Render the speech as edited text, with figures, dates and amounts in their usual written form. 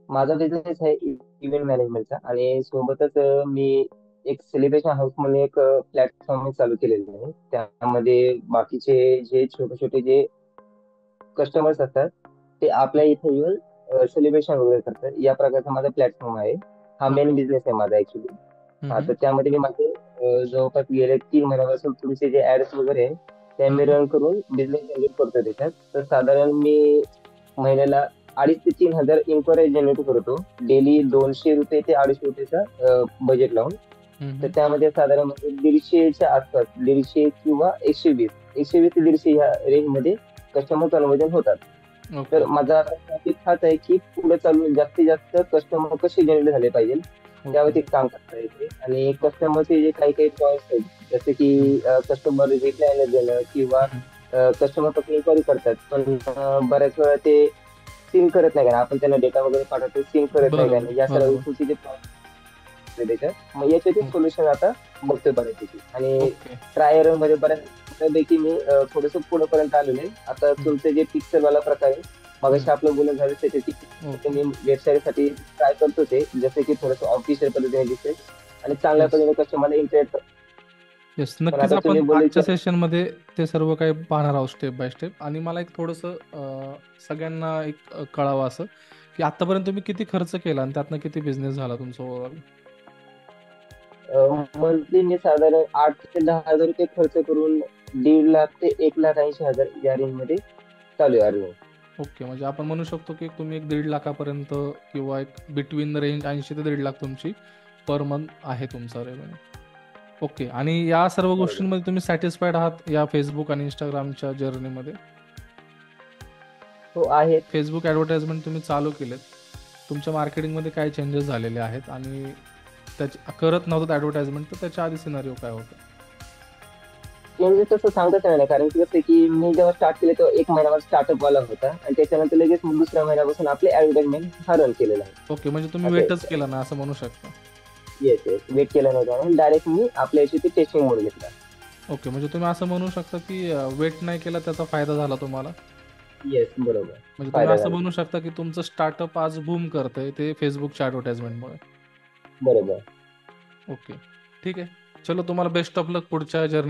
माझा बिझनेस आहे इव्हेंट मॅनेजमेंटचा आणि सोबतच मी एक सेलिब्रेशन हाऊस म्हणून एक प्लॅटफॉर्म चालू केलेलं आहे. त्यामध्ये बाकीचे जे छोटे-छोटे जे कस्टमर्स असतात, ते आपल्या इथे येऊन सेलिब्रेशन वगैरे करतात. या प्रकारचा माझा प्लॅटफॉर्म आहे. हा मेन ओके. बिझनेस आहे माझा ॲक्चुअली. हां, हम्म. तर त्यामध्ये मी माझे जवळपास गेले 3 महिन्यापासून तुमचे जे ॲड्स वगैरे आहे, त्या मी हम्म. रन करून बिझनेस जनरेट करतो त्याच्यात. तर साधारण मी महिन्याला 2,500 ते 3,000 इन्क्वायरी जनरेट करतो. डेली ₹200 ते ₹250चा बजेट लावून. तर हम्म. त्यामध्ये साधारण म्हणजे 150च्या आसपास 150 किंवा 120, 120 ते 150 ह्या रेंजमध्ये कस्टमर कन्व्हर्जन होतात. तर ओके. माझा टॉपिक हाच आहे, की पुढे चालून जास्तीत जास्त कस्टमर कसे जनरेट झाले पाहिजे, ओके. त्यावरती काम करता येते. आणि कस्टमरचे जे काही पॉइंट्स आहेत, जसे हम्म. की कस्टमर रिप्लाय न देणं किंवा हम्म. कस्टमर फक्त इन्क्वायरी करतात, पण बऱ्याच वेळा ते सिंक करत नाही का आपण त्यांना डेटा वगैरे पाठवतो, सिंक करत नाही का बरोबर, नाही, या सर्व बरोबर. गोष्टींचे जे त्याच्यात. मग याचे ते ओके. सोल्युशन आता बघतोय बऱ्यापैकी आणि ओके. ट्राय एरर मध्ये बऱ्यापैकी मी थोडंसं पुढेपर्यंत आलेलो आहे. आता हम्म. तुमचे जे पिक्सेलवाला प्रकार आहे, हम्म. मगाशी आपलं बोलणं झालं त्याच्याची ओके. मी वेबसाईटसाठी ट्राय करतोच आहे. जसं की थोडंसं ऑफिशियल पद्धतीने दिसेल आणि चांगल्या येस. पद्धतीने कस्टमरला इंटरॅक्ट. येस, पण नक्कीच आता आपण तुम्ही बोलले की आजच्या सेशनमध्ये ते सर्व काही पाहणार आहोत स्टेप बाय स्टेप. आणि मला एक थोडंसं सगळ्यांना एक कळावं असं, की आतापर्यंत तुम्ही किती खर्च केला आणि त्यातनं किती बिझनेस झाला तुमचा ओव्हरऑल? मंथली मी साधारण 8 ते 10,000 रुपये खर्च करून 1,50,000 ते 1,80,000 या रेंजमध्ये चालू आहे अर्निंग. ओके, म्हणजे आपण म्हणू शकतो की तुम्ही एक 1,50,000पर्यंत किंवा एक बिटवीन द रेंज 80 ते 1,50,000 तुमची पर मंथ आहे तुमचा रेव्हेन्यू. ओके. आणि या सर्व बरोबर. गोष्टींमध्ये तुम्ही सॅटिस्फाईड आहात या फेसबुक आणि इंस्टाग्रामच्या जर्नीमध्ये? हो आहे. फेसबुक ॲडव्हर्टाइजमेंट तुम्ही चालू केलेत, तुमच्या मार्केटिंगमध्ये काय चेंजेस झालेले आहेत आणि त्याच्या करत नव्हतं ॲडव्हर्टाइजमेंट तर त्याच्या आधी सिनारिओ काय होतं? चेंजेस तसं सांगताच येणार नाही. कारण की कसं आहे, की मी जेव्हा स्टार्ट केलं तेव्हा 1 महिना माझा स्टार्टअपवाला होता आणि त्याच्यानंतर लगेच मग दुसऱ्या महिन्यापासून आपले ॲडव्हर्टाइजमेंट हा रन केलेला आहे. ओके, म्हणजे तुम्ही असं आहे. वेटच केला ना असं म्हणू शकता. Yes, yes. वेट केला नव्हता आणि डायरेक्ट मी आपल्या याची टेस्टिंग मोड घेतला. ओके, म्हणजे तुम्ही असं म्हणू शकता की वेट नाही केला त्याचा फायदा झाला तुम्हाला. येस, बरोबर. म्हणजे तुम्ही फायदा असं झाला. म्हणू शकता की तुमचं स्टार्टअप आज बूम करतंय ते फेसबुकच्या ॲडव्हर्टाइजमेंटमुळे. बरोबर. ओके. ठीक आहे. चलो, तुम्हाला बेस्ट ऑफ लक पुढच्या जर्नी